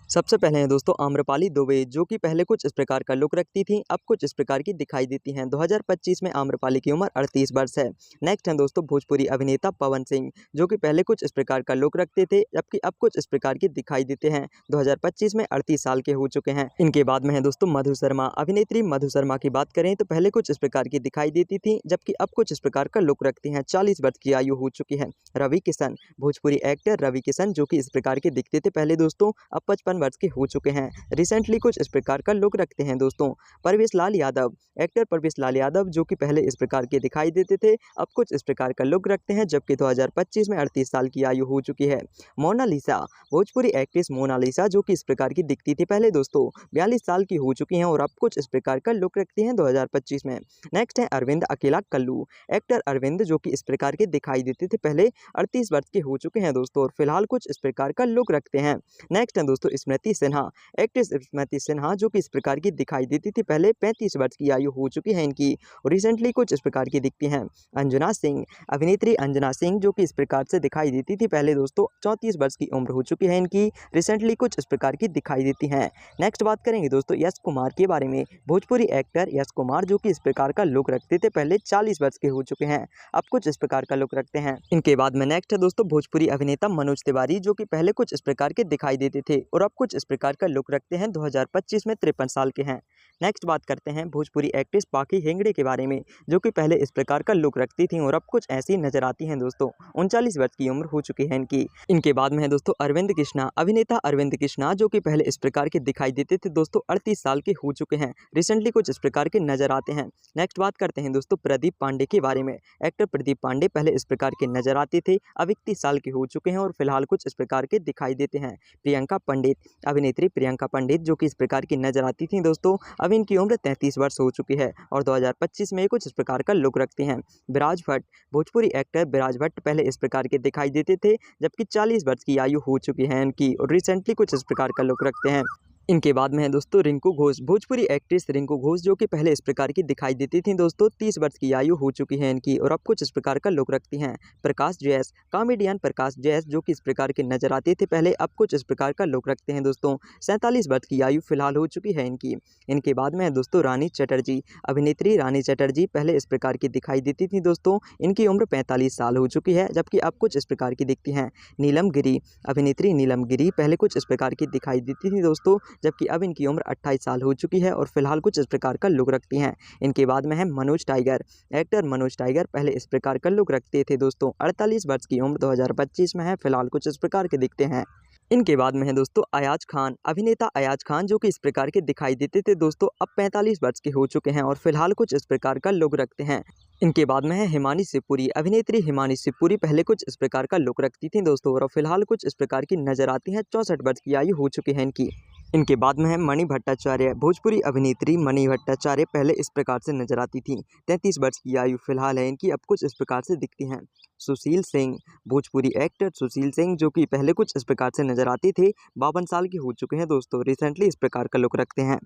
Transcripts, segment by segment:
सबसे पहले हैं दोस्तों आम्रपाली दुबे, जो कि पहले कुछ इस प्रकार का लुक रखती थी, अब कुछ इस प्रकार की दिखाई देती हैं। 2025 में आम्रपाली की उम्र 38 वर्ष है। नेक्स्ट हैं दोस्तों भोजपुरी अभिनेता पवन सिंह, जो कि पहले कुछ इस प्रकार का लुक रखते थे, जबकि अब कुछ इस प्रकार की दिखाई देते हैं। 2025 में 38 साल के हो चुके हैं। इनके बाद में है दोस्तों मधु शर्मा। अभिनेत्री मधु शर्मा की बात करें तो पहले कुछ इस प्रकार की दिखाई देती थी, जबकि अब कुछ इस प्रकार का लुक रखती हैं। 40 वर्ष की आयु हो चुकी है। रवि किशन, भोजपुरी एक्टर रवि किशन, जो कि इस प्रकार के दिखते थे पहले दोस्तों, अब 55 वर्ष के हो चुके हैं। रिसेंटली कुछ इस प्रकार का लुक रखते हैं दोस्तों। परवेश लाल यादव, एक्टर परवेश लाल यादव, जो कि पहले इस प्रकार के दिखाई देते थे, अब कुछ इस प्रकार का लुक रखते हैं, जबकि 2025 में 38 साल की आयु हो चुकी है। मोनालिसा, भोजपुरी एक्ट्रेस मोनालिसा, जो कि इस प्रकार की दिखती थी पहले दोस्तों, 42 साल की हो चुकी हैं और अब कुछ इस प्रकार का लुक रखती हैं 2025 में। नेक्स्ट है अरविंद अकेला कल्लू, एक्टर अरविंद, जो कि इस प्रकार के दिखाई देते थे पहले, 38 वर्ष के हो चुके हैं दोस्तों और फिलहाल कुछ इस प्रकार का लुक रखते हैं। नेक्स्ट है दोस्तों स्मृति सिन्हा, एक्ट्रेस स्मृति सिन्हा, जो कि इस प्रकार की दिखाई देती थी पहले, 35 वर्ष की आयु हो चुकी है इनकी और रिसेंटली कुछ इस प्रकार की दिखती हैं। अंजना सिंह, अभिनेत्री अंजना सिंह, जो कि इस प्रकार से दिखाई देती थी पहले दोस्तों, 34 वर्ष की उम्र हो चुकी है इनकी, रिसेंटली कुछ इस प्रकार की दिखाई देती हैं। नेक्स्ट बात करेंगे दोस्तों यश कुमार के बारे में। भोजपुरी एक्टर यश कुमार, जो कि इस प्रकार का लुक रखते थे पहले, 40 वर्ष के हो चुके हैं, अब कुछ इस प्रकार का लुक रखते हैं। इनके बाद में नेक्स्ट है दोस्तों भोजपुरी अभिनेता मनोज तिवारी, जो कि पहले कुछ इस प्रकार के दिखाई देते थे और अब कुछ इस प्रकार का लुक रखते हैं। 2025 में 53 साल के हैं। नेक्स्ट बात करते हैं भोजपुरी एक्ट्रेस पाखी हेगड़े के बारे में, जो कि पहले इस प्रकार का लुक रखती थी और अब कुछ ऐसी नजर आती हैं दोस्तों। 39 वर्ष की उम्र हो चुकी है इनकी। इनके बाद में है दोस्तों अरविंद कृष्णा, अभिनेता अरविंद कृष्णा, जो कि पहले इस प्रकार के दिखाई देते थे दोस्तों, 38 साल के हो चुके हैं, रिसेंटली कुछ इस प्रकार के नजर आते हैं। नेक्स्ट बात करते हैं दोस्तों प्रदीप पांडे के बारे में। एक्टर प्रदीप पांडे पहले इस प्रकार के नजर आते थे, अब 31 साल के हो चुके हैं और फिलहाल कुछ इस प्रकार के दिखाई देते हैं। प्रियंका पंडित, अभिनेत्री प्रियंका पंडित, जो कि इस प्रकार की नजर आती थी दोस्तों, अब इनकी उम्र 33 वर्ष हो चुकी है और 2025 में कुछ इस प्रकार का लुक रखती हैं। विराज भट्ट, भोजपुरी एक्टर विराज भट्ट, पहले इस प्रकार के दिखाई देते थे, जबकि 40 वर्ष की आयु हो चुकी है इनकी और रिसेंटली कुछ इस प्रकार का लुक रखते हैं। इनके बाद में है दोस्तों रिंकू घोष, भोजपुरी एक्ट्रेस रिंकू घोष, जो कि पहले इस प्रकार की दिखाई देती थी दोस्तों, 30 वर्ष की आयु हो चुकी है इनकी और अब कुछ इस प्रकार का लुक रखती हैं। प्रकाश जैस, कॉमेडियन प्रकाश जैस, जो कि इस प्रकार के नजर आते थे पहले, अब कुछ इस प्रकार का लुक रखते हैं दोस्तों। 47 वर्ष की आयु फिलहाल हो चुकी है इनकी। इनके बाद में है दोस्तों रानी चटर्जी, अभिनेत्री रानी चटर्जी, पहले इस प्रकार की दिखाई देती थी दोस्तों, इनकी उम्र 45 साल हो चुकी है, जबकि अब कुछ इस प्रकार की दिखती हैं। नीलम गिरी, अभिनेत्री नीलम गिरी, पहले कुछ इस प्रकार की दिखाई देती थी दोस्तों, जबकि अब इनकी उम्र 28 साल हो चुकी है और फिलहाल कुछ इस प्रकार का लुक रखती हैं। इनके बाद में है Manoj tiger, actor Manoj tiger, पहले इस प्रकार का लुक रखते थे दोस्तों, 48 वर्ष की उम्र 2025 में है, फिलहाल कुछ इस प्रकार के दिखते हैं। इनके बाद में है दोस्तों अयाज खान, अभिनेता अयाज खान, जो कि इस प्रकार के दिखाई देते थे दोस्तों, अब 45 वर्ष के हो चुके हैं और फिलहाल कुछ इस प्रकार का लुक रखते हैं। इनके बाद में है हिमानी शिवपुरी, अभिनेत्री हिमानी शिवपुरी, पहले कुछ इस प्रकार का लुक रखती थी दोस्तों और फिलहाल कुछ इस प्रकार की नजर आती हैं। 64 वर्ष की आयु हो चुकी है इनकी। इनके बाद में है मणि भट्टाचार्य, भोजपुरी अभिनेत्री मणि भट्टाचार्य, पहले इस प्रकार से नजर आती थी, 33 वर्ष की आयु फिलहाल है इनकी, अब कुछ इस प्रकार से दिखती हैं। सुशील सिंह, भोजपुरी एक्टर सुशील सिंह, जो कि पहले कुछ इस प्रकार से नजर आते थे, 52 साल के हो चुके हैं दोस्तों, रिसेंटली इस प्रकार का लुक रखते हैं।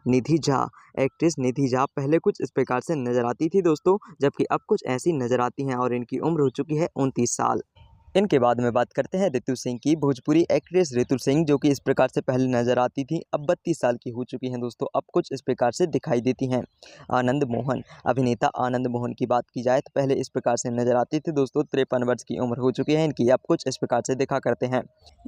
निधि झा, एक्ट्रेस निधि झा, पहले कुछ इस प्रकार से नजर आती थी दोस्तों, जबकि अब कुछ ऐसी नजर आती हैं और इनकी उम्र हो चुकी है 29 साल। इनके बाद में बात करते हैं ऋतु सिंह की, भोजपुरी एक्ट्रेस ऋतु सिंह, जो कि इस प्रकार से पहले नजर आती थी, अब 32 साल की हो चुकी हैं दोस्तों, अब कुछ इस प्रकार से दिखाई देती हैं। आनंद मोहन, अभिनेता आनंद मोहन की बात की जाए तो पहले इस प्रकार से नजर आती थी दोस्तों, 53 वर्ष की उम्र हो चुकी है इनकी, अब कुछ इस प्रकार से दिखा करते हैं।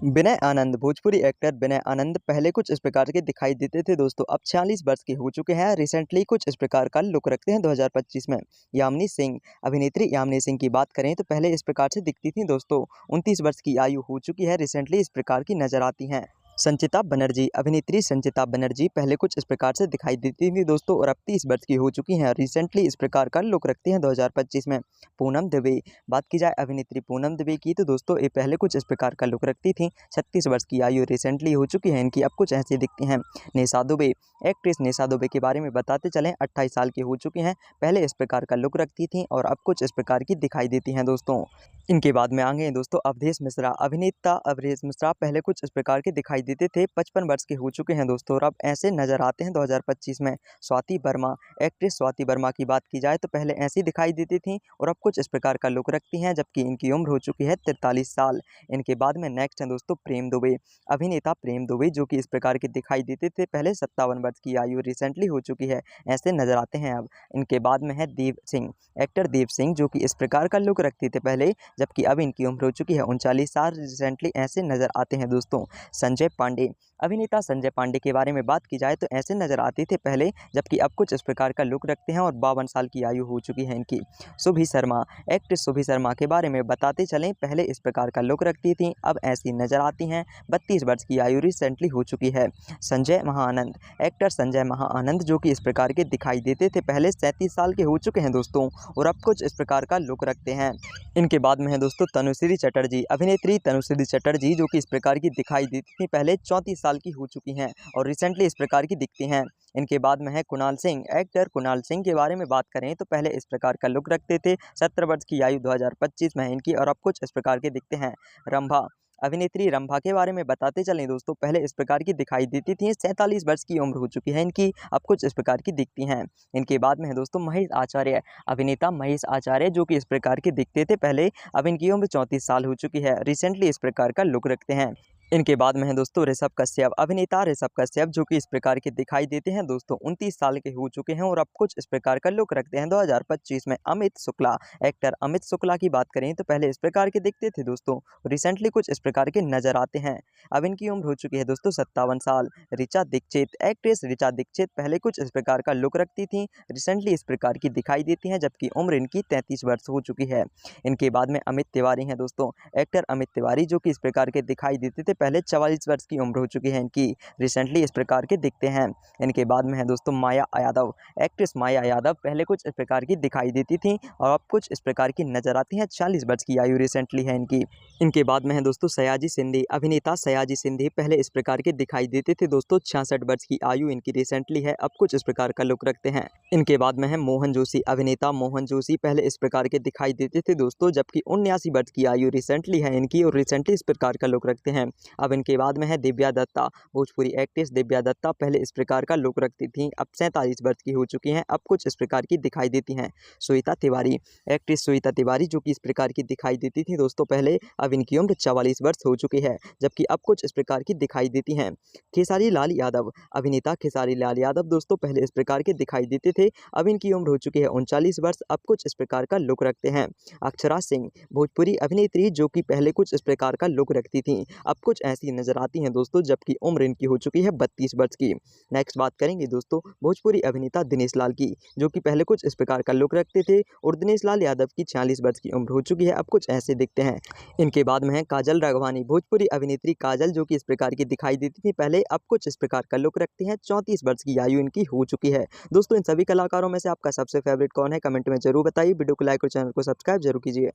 विनय आनंद, भोजपुरी एक्टर विनय आनंद, पहले कुछ इस प्रकार के दिखाई देते थे दोस्तों, अब 46 वर्ष के हो चुके हैं, रिसेंटली कुछ इस प्रकार का लुक रखते हैं 2025 में। यामिनी सिंह, अभिनेत्री यामिनी सिंह की बात करें तो पहले इस प्रकार से दिखती थी दोस्तों, 29 वर्ष की आयु हो चुकी है, रिसेंटली इस प्रकार की नजर आती हैं। संचिता बनर्जी, अभिनेत्री संचिता बनर्जी, पहले कुछ इस प्रकार से दिखाई देती थी दोस्तों और अब 30 वर्ष की हो चुकी हैं, रिसेंटली इस प्रकार का लुक रखती हैं 2025 में। पूनम दुबे, बात की जाए अभिनेत्री पूनम दुबे की तो दोस्तों ये पहले कुछ इस प्रकार का लुक रखती थी, 36 वर्ष की आयु रिसेंटली हो चुकी है इनकी, अब कुछ ऐसी दिखती हैं। निशा दुबे, एक्ट्रेस निशा दुबे के बारे में बताते चलें, 28 साल की हो चुकी हैं, पहले इस प्रकार का लुक रखती थी और अब कुछ इस प्रकार की दिखाई देती हैं दोस्तों। इनके बाद में आगे दोस्तों अवधेश मिश्रा, अभिनेता अवधेश मिश्रा, पहले कुछ इस प्रकार के दिखाई देते थे 55 वर्ष के हो चुके हैं दोस्तों और अब ऐसे नज़र आते हैं 2025 में। स्वाति वर्मा, एक्ट्रेस स्वाति वर्मा की बात की जाए तो पहले ऐसी दिखाई देती थी और अब कुछ इस प्रकार का लुक रखती हैं, जबकि इनकी उम्र हो चुकी है 43 साल। इनके बाद में नेक्स्ट हैं दोस्तों प्रेम दुबे। अभिनेता प्रेम दुबे जो कि इस प्रकार के दिखाई देते थे पहले 57 वर्ष की आयु रिसेंटली हो चुकी है, ऐसे नज़र आते हैं अब। इनके बाद में है देव सिंह, एक्टर देव सिंह जो कि इस प्रकार का लुक रखते थे पहले, जबकि अब इनकी उम्र हो चुकी है 39 साल रिसेंटली, ऐसे नज़र आते हैं दोस्तों। संजय पांडे, अभिनेता संजय पांडे के बारे में बात की जाए तो ऐसे नज़र आते थे पहले, जबकि अब कुछ इस प्रकार का लुक रखते हैं और 52 साल की आयु हो चुकी है इनकी। सुभी शर्मा, एक्ट्रेस सुभी शर्मा के बारे में बताते चलें, पहले इस प्रकार का लुक रखती थी, अब ऐसी नज़र आती हैं। 32 वर्ष की आयु रिसेंटली हो चुकी है। संजय महाआनंद, एक्टर संजय महाआनंद जो कि इस प्रकार के दिखाई देते थे पहले, 37 साल के हो चुके हैं दोस्तों और अब कुछ इस प्रकार का लुक रखते हैं। इनके बाद में है दोस्तों तनुश्री चटर्जी, अभिनेत्री तनुश्री चटर्जी जो कि इस प्रकार की दिखाई देती थी पहले, 34 साल की हो चुकी हैं और रिसेंटली इस प्रकार की दिखती हैं। इनके बाद में है कुणाल सिंह, एक्टर कुणाल सिंह के बारे में बात करें तो पहले इस प्रकार का लुक रखते थे, 70 वर्ष की आयु 2025 में है इनकी और अब कुछ इस प्रकार के दिखते हैं। रंभा, अभिनेत्री रंभा के बारे में बताते चलें दोस्तों, पहले इस प्रकार की दिखाई देती थी, 47 वर्ष की उम्र हो चुकी है इनकी, अब कुछ इस प्रकार की दिखती हैं। इनके बाद में है दोस्तों महेश आचार्य, अभिनेता महेश आचार्य जो कि इस प्रकार के दिखते थे पहले, अब इनकी उम्र 34 साल हो चुकी है, रिसेंटली इस प्रकार का लुक रखते हैं। इनके बाद में है दोस्तों ऋषभ कश्यप, अभिनेता ऋषभ कश्यप जो कि इस प्रकार के दिखाई देते हैं दोस्तों, 29 साल के हो चुके हैं और अब कुछ इस प्रकार का लुक रखते हैं 2025 में। अमित शुक्ला, एक्टर अमित शुक्ला की बात करें तो पहले इस प्रकार के दिखते थे दोस्तों, रिसेंटली कुछ इस प्रकार के नजर आते हैं, अब इनकी उम्र हो चुकी है दोस्तों 57 साल। ऋचा दीक्षित, एक्ट्रेस ऋचा दीक्षित पहले कुछ इस प्रकार का लुक रखती थी, रिसेंटली इस प्रकार की दिखाई देती हैं, जबकि उम्र इनकी 33 वर्ष हो चुकी है। इनके बाद में अमित तिवारी हैं दोस्तों, एक्टर अमित तिवारी जो कि इस प्रकार के दिखाई देते थे पहले, 44 वर्ष की उम्र हो चुकी है इनकी, रिसेंटली इस प्रकार के दिखते हैं। इनके बाद में है दोस्तों माया यादव, एक्ट्रेस माया यादव पहले कुछ इस प्रकार की दिखाई देती थी और अब कुछ इस प्रकार की नजर आती हैं, 40 वर्ष की आयु रिसेंटली है इनकी। इनके बाद में है दोस्तों सयाजी सिंधी, अभिनेता सयाजी सिंधी पहले इस प्रकार के दिखाई देते थे दोस्तों, 66 वर्ष की आयु इनकी रिसेंटली है, अब कुछ इस प्रकार का लुक रखते हैं। इनके बाद में है मोहन जोशी, अभिनेता मोहन जोशी पहले इस प्रकार के दिखाई देते थे दोस्तों, जबकि 79 वर्ष की आयु रिसेंटली है इनकी और रिसेंटली इस प्रकार का लुक रखते हैं। अब इनके बाद में है दिव्या दत्ता, भोजपुरी एक्ट्रेस दिव्या दत्ता पहले इस प्रकार का लुक रखती थी, अब 47 वर्ष की हो चुकी हैं, अब कुछ इस प्रकार की दिखाई देती हैं। श्वेता तिवारी, एक्ट्रेस श्वेता तिवारी जो कि इस प्रकार की दिखाई देती थी दोस्तों पहले, अब इनकी उम्र 44 वर्ष हो चुकी है, जबकि अब कुछ इस प्रकार की दिखाई देती हैं। खेसारी लाल यादव, अभिनेता खेसारी लाल यादव दोस्तों पहले इस प्रकार के दिखाई देते थे, अब इनकी उम्र हो चुकी है 39 वर्ष, अब कुछ इस प्रकार का लुक रखते हैं। अक्षरा सिंह, भोजपुरी अभिनेत्री जो कि पहले कुछ इस प्रकार का लुक रखती थी, अब कुछ ऐसी नजर आती हैं दोस्तों, जबकि उम्र इनकी हो चुकी है 32 वर्ष की। नेक्स्ट बात करेंगे दोस्तों भोजपुरी अभिनेता दिनेश लाल की, जो कि पहले कुछ इस प्रकार का लुक रखते थे और दिनेश लाल यादव की 46 वर्ष की उम्र हो चुकी है, अब कुछ ऐसे दिखते हैं। इनके बाद में है काजल राघवानी, भोजपुरी अभिनेत्री काजल जो कि इस प्रकार की दिखाई देती थी पहले, अब कुछ इस प्रकार का लुक रखती हैं, 34 वर्ष की आयु इनकी हो चुकी है। दोस्तों इन सभी कलाकारों में से आपका सबसे फेवरेट कौन है, कमेंट में जरूर बताइए। वीडियो को लाइक और चैनल को सब्सक्राइब जरूर कीजिए।